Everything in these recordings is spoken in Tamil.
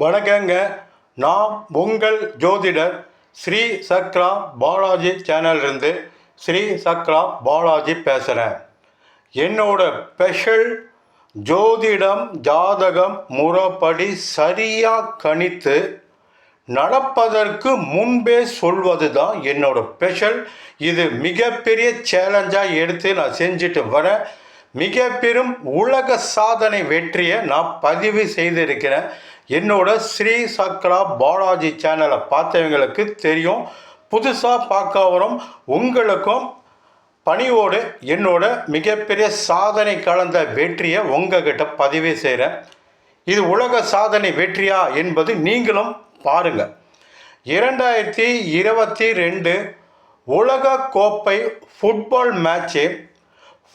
வணக்கங்க. நான் உங்கள் ஜோதிடர் ஸ்ரீ சக்ரா பாலாஜி சேனல்லேருந்து ஸ்ரீ சக்ரா பாலாஜி பேசுகிறேன். என்னோட ஸ்பெஷல் ஜோதிடம் ஜாதகம் முறைப்படி சரியாக கணித்து நடப்பதற்கு முன்பே சொல்வது தான் என்னோட ஸ்பெஷல். இது மிகப்பெரிய சேலஞ்சாக எடுத்து நான் செஞ்சுட்டு வரேன். மிக பெரும் உலக சாதனை வெற்றியை நான் பதிவு செய்திருக்கிறேன். என்னோட ஸ்ரீ சக்ரா பாலாஜி சேனலை பார்த்தவங்களுக்கு தெரியும். புதுசாக பார்க்க வரும் உங்களுக்கும் பணியோடு என்னோட மிகப்பெரிய சாதனை கலந்த வெற்றியை உங்ககிட்ட பதிவு செய்கிறேன். இது உலக சாதனை வெற்றியா என்பது நீங்களும் பாருங்கள். 2022 உலக கோப்பை ஃபுட்பால் மேட்ச்சு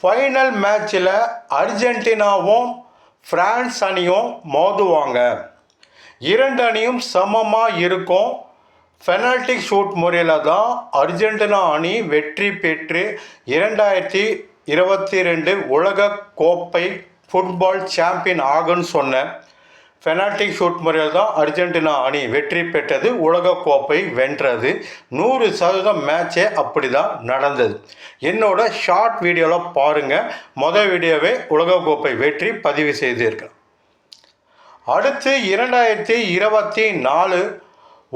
ஃபைனல் மேட்ச்சில் அர்ஜென்டினாவும் ஃப்ரான்ஸ் அணியும் மோதுவாங்க. இரண்டு அணியும் சமமாக இருக்கும். பெனால்டி ஷூட் முறையில் தான் அர்ஜென்டினா அணி வெற்றி பெற்று 2022 உலக கோப்பை ஃபுட்பால் சாம்பியன் ஆகுன்னு சொன்னேன். பெனால்டி ஷூட் முறையில் தான் அர்ஜென்டினா அணி வெற்றி பெற்றது, உலக கோப்பை வென்றது. 100% மேட்சே அப்படி தான் நடந்தது. என்னோட ஷார்ட் வீடியோவில் பாருங்கள். மொதல் வீடியோவே உலக கோப்பை வெற்றி பதிவு செய்திருக்கேன். அடுத்து 2024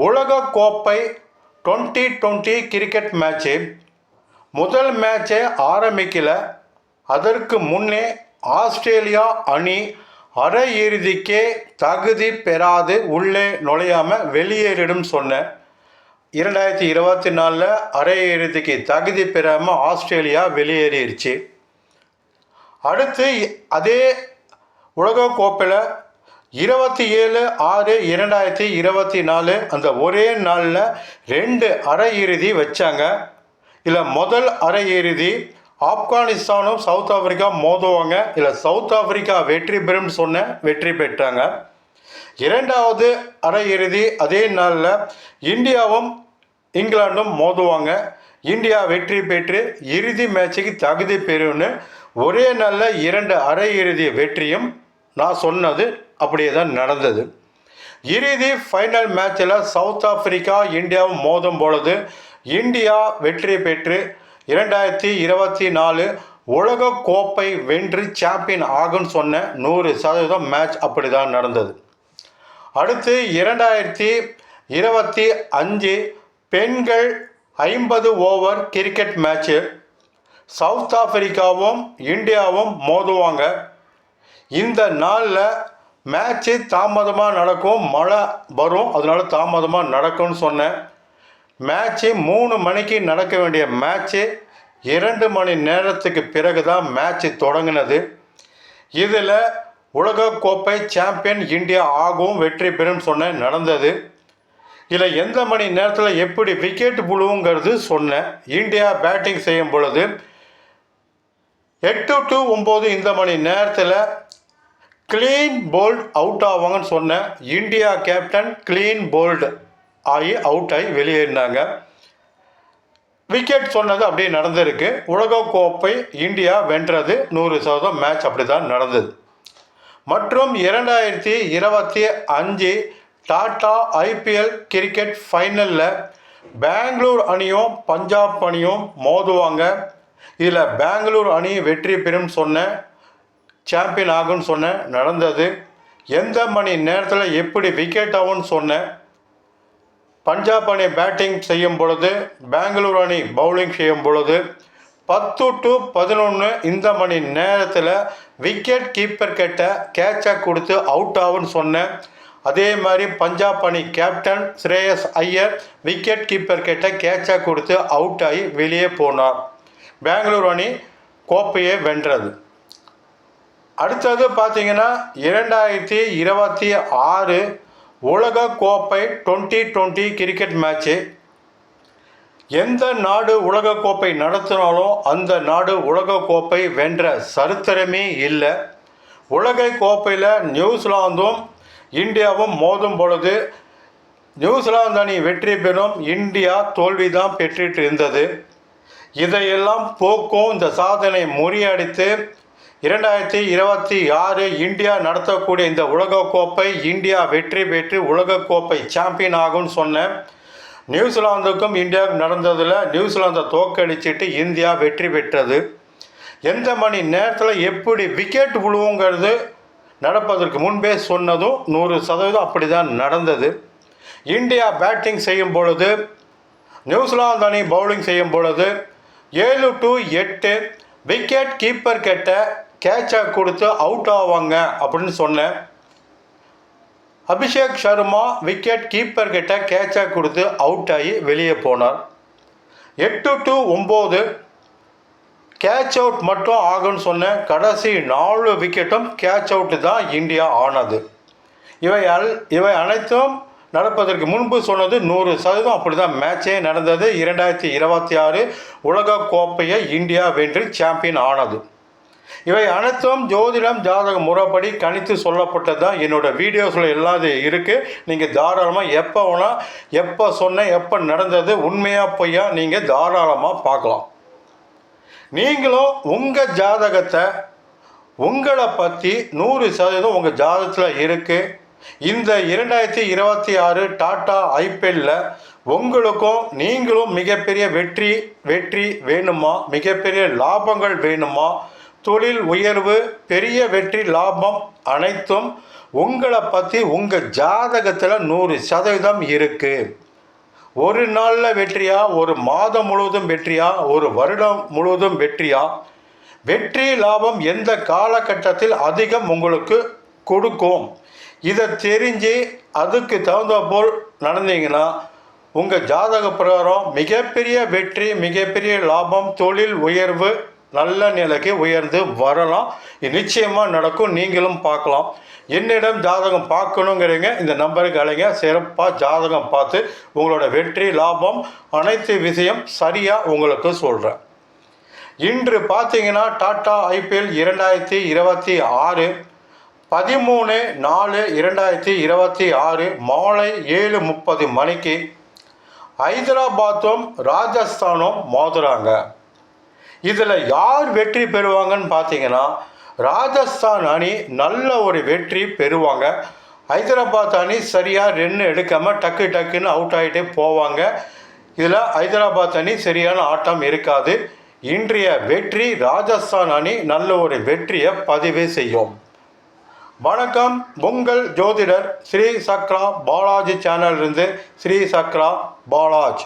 உலக கோப்பை 2020 கிரிக்கெட் மேட்ச்சு முதல் மேட்சே ஆரம்பிக்கல. அதற்கு முன்னே ஆஸ்திரேலியா அணி அரையிறுதிக்கே தகுதி பெறாது உள்ளே நுழையாமல் வெளியேறிடும் சொன்னேன். 2024 அரையிறுதிக்கு தகுதி பெறாமல் ஆஸ்திரேலியா வெளியேறிடுச்சு. அடுத்து அதே உலகக்கோப்பையில் 27/6/2024 அந்த ஒரே நாளில் 2 அரையிறுதி வச்சாங்க. இல்லை முதல் அரையிறுதி ஆப்கானிஸ்தானும் சவுத் ஆஃப்ரிக்கா மோதுவாங்க. இல்லை சவுத் ஆஃப்ரிக்கா வெற்றி பெறும் சொன்ன வெற்றி பெற்றாங்க. இரண்டாவது அரையிறுதி அதே நாளில் இந்தியாவும் இங்கிலாண்டும் மோதுவாங்க. இந்தியா வெற்றி பெற்று இறுதி மேட்சுக்கு தகுதி பெறும்னு ஒரே நாளில் 2 அரையிறுதி வெற்றியும் நான் சொன்னது அப்படியே தான் நடந்தது. இறுதி ஃபைனல் மேட்சில் சவுத் ஆஃப்ரிக்கா இந்தியாவும் மோதும் பொழுது இந்தியா வெற்றி பெற்று 2024 உலக கோப்பை வென்று சாம்பியன் ஆகுன்னு சொன்ன 100% மேட்ச் அப்படி தான் நடந்தது. அடுத்து 2025 பெண்கள் 50 ஓவர் கிரிக்கெட் மேட்ச்சு சவுத் ஆஃப்ரிக்காவும் இந்தியாவும் மோதுவாங்க. இந்த நாளில் மேட்ச்சு தாமதமாக நடக்கும், மழை வரும், அதனால தாமதமாக நடக்கும்னு சொன்னேன். மேட்ச்சு 3 மணிக்கு நடக்க வேண்டிய மேட்ச்சு 2 மணி நேரத்துக்கு பிறகு தான் மேட்ச்சு தொடங்கினது. இதில் உலகக்கோப்பை சாம்பியன் இந்தியா ஆகவும் வெற்றி பெறும் சொன்னேன், நடந்தது. இதில் எந்த மணி நேரத்தில் எப்படி விக்கெட் விழுவுங்கிறது சொன்னேன். இந்தியா பேட்டிங் செய்யும் பொழுது 8 to 9 இந்த மணி நேரத்தில் கிளீன் போல்ட் அவுட் ஆவாங்கன்னு சொன்னேன். இந்தியா கேப்டன் கிளீன் போல்ட் ஆகி அவுட் ஆகி வெளியேறினாங்க. விக்கெட் சொன்னது அப்படியே நடந்திருக்கு. உலகக்கோப்பை இந்தியா வென்றது 100% மேட்ச் அப்படி தான் நடந்தது. மற்றும் 2025 டாடா ஐபிஎல் கிரிக்கெட் ஃபைனலில் பெங்களூர் அணியும் பஞ்சாப் அணியும் மோதுவாங்க. இதில் பெங்களூர் அணி வெற்றி பெறும் சொன்னேன், சாம்பியன் ஆகும்னு சொன்னேன், நடந்தது. எந்த மணி நேரத்தில் எப்படி விக்கெட் ஆகும்னு சொன்னேன். பஞ்சாப் அணி பேட்டிங் செய்யும் பொழுது பெங்களூர் அணி பவுலிங் செய்யும் பொழுது 10 to 11 இந்த மணி நேரத்தில் விக்கெட் கீப்பர் கிட்ட கேட்சை கொடுத்து அவுட் ஆகும்னு சொன்னேன். அதே மாதிரி பஞ்சாப் அணி கேப்டன் ஸ்ரேயஸ் ஐயர் விக்கெட் கீப்பர் கிட்ட கேட்சை கொடுத்து அவுட் ஆகி வெளியே போனார். பெங்களூர் அணி கோப்பையை வென்றது. அடுத்தது பார்த்தீங்கன்னா 2026 உலக கோப்பை 2020 கிரிக்கெட் மேட்ச்சு. எந்த நாடு உலக கோப்பை நடத்தினாலும் அந்த நாடு உலக கோப்பை வென்ற சரித்திரமே இல்லை. உலக கோப்பையில் நியூசிலாந்தும் இந்தியாவும் மோதும் பொழுது நியூசிலாந்து அணி வெற்றி பெறும், இந்தியா தோல்வி தான் பெற்றுட்டு இருந்தது. இதையெல்லாம் போக்கும் இந்த சாதனை முறியடித்து 2026 இந்தியா நடத்தக்கூடிய இந்த உலகக்கோப்பை இந்தியா வெற்றி பெற்று உலகக்கோப்பை சாம்பியன் ஆகும்னு சொன்னேன். நியூசிலாந்துக்கும் இந்தியாவுக்கும் நடந்ததில் நியூசிலாந்தை தோற்கடிச்சிட்டு இந்தியா வெற்றி பெற்றது. எந்த மணி நேரத்தில் எப்படி விக்கெட் விழுவுங்கிறது நடப்பதற்கு முன்பே சொன்னதும் 100% அப்படி தான் நடந்தது. இந்தியா பேட்டிங் செய்யும் பொழுது நியூசிலாந்து அணி பவுலிங் செய்யும் பொழுது 7-8 விக்கெட் கீப்பர் கிட்ட கேட்சை கொடுத்து அவுட் ஆவாங்க அப்படின்னு சொன்னேன். அபிஷேக் சர்மா விக்கெட் கீப்பர் கிட்ட கேட்சை கொடுத்து அவுட் ஆகி வெளியே போனார். 8-9 கேட்ச் அவுட் மட்டும் ஆகும்னு சொன்னேன். கடைசி 4 விக்கெட்டும் கேட்ச் அவுட்டு தான் இந்தியா ஆனது. இவை அனைத்தும் நடப்பதற்கு முன்பு சொன்னது 100% அப்படி தான் மேட்சே நடந்தது. 2026 உலகக்கோப்பையை இந்தியா வென்று சாம்பியன் ஆனது. இவை அனைத்தும் ஜோதிடம் ஜாதக முறைப்படி கணித்து சொல்லப்பட்டது தான். என்னோடய வீடியோஸில் எல்லாம் இருக்குது. நீங்கள் தாராளமாக எப்போ வேணால் எப்போ சொன்னேன் எப்போ நடந்தது உண்மையாக பொய்யா நீங்கள் தாராளமாக பார்க்கலாம். நீங்களும் உங்கள் ஜாதகத்தை உங்களை பற்றி 100% உங்கள் ஜாதகத்தில் இருக்குது. இந்த 2026 டாடா ஐபிஎல்லில் உங்களுக்கும் நீங்களும் மிகப்பெரிய வெற்றி வேணுமா, மிகப்பெரிய லாபங்கள் வேணுமா, தொழில் உயர்வு, பெரிய வெற்றி, லாபம் அனைத்தும் உங்களை பற்றி உங்கள் ஜாதகத்தில் 100% இருக்குது. ஒரு நாளில் வெற்றியா, ஒரு மாதம் முழுவதும் வெற்றியா, ஒரு வருடம் முழுவதும் வெற்றியா, வெற்றி லாபம் எந்த காலகட்டத்தில் அதிகம் உங்களுக்கு கொடுக்கும், இதை தெரிஞ்சு அதுக்கு தகுந்த போல் நடந்தீங்கன்னா உங்கள் ஜாதக பிரகாரம் மிகப்பெரிய வெற்றி, மிகப்பெரிய லாபம், தொழில் உயர்வு, நல்ல நிலைக்கு உயர்ந்து வரலாம். இது நிச்சயமாக நடக்கும். நீங்களும் பார்க்கலாம். என்னிடம் ஜாதகம் பார்க்கணுங்கிறீங்க, இந்த நம்பருக்கு அழைங்க. சிறப்பாக ஜாதகம் பார்த்து உங்களோட வெற்றி லாபம் அனைத்து விஷயம் சரியாக உங்களுக்கு சொல்கிறேன். இன்று பார்த்தீங்கன்னா டாடா ஐபிஎல் 2026 13/4/2026 மாலை 7:30 மணிக்கு ஹைதராபாத்தும் ராஜஸ்தானும் மோதுறாங்க. இதில் யார் வெற்றி பெறுவாங்கன்னு பார்த்தீங்கன்னா ராஜஸ்தான் அணி நல்ல ஒரு வெற்றி பெறுவாங்க. ஹைதராபாத் அணி சரியாக ரன் எடுக்காமல் டக்குன்னு அவுட் ஆகிட்டே போவாங்க. இதில் ஹைதராபாத் அணி சரியான ஆட்டம் இருக்காது. இன்றைய வெற்றி ராஜஸ்தான் அணி நல்ல ஒரு வெற்றியை பதிவு செய்யும். வணக்கம், உங்கள் ஜோதிடர் ஸ்ரீ சக்ரா பாலாஜி சேனலிருந்து ஸ்ரீ சக்ரா பாலாஜ்.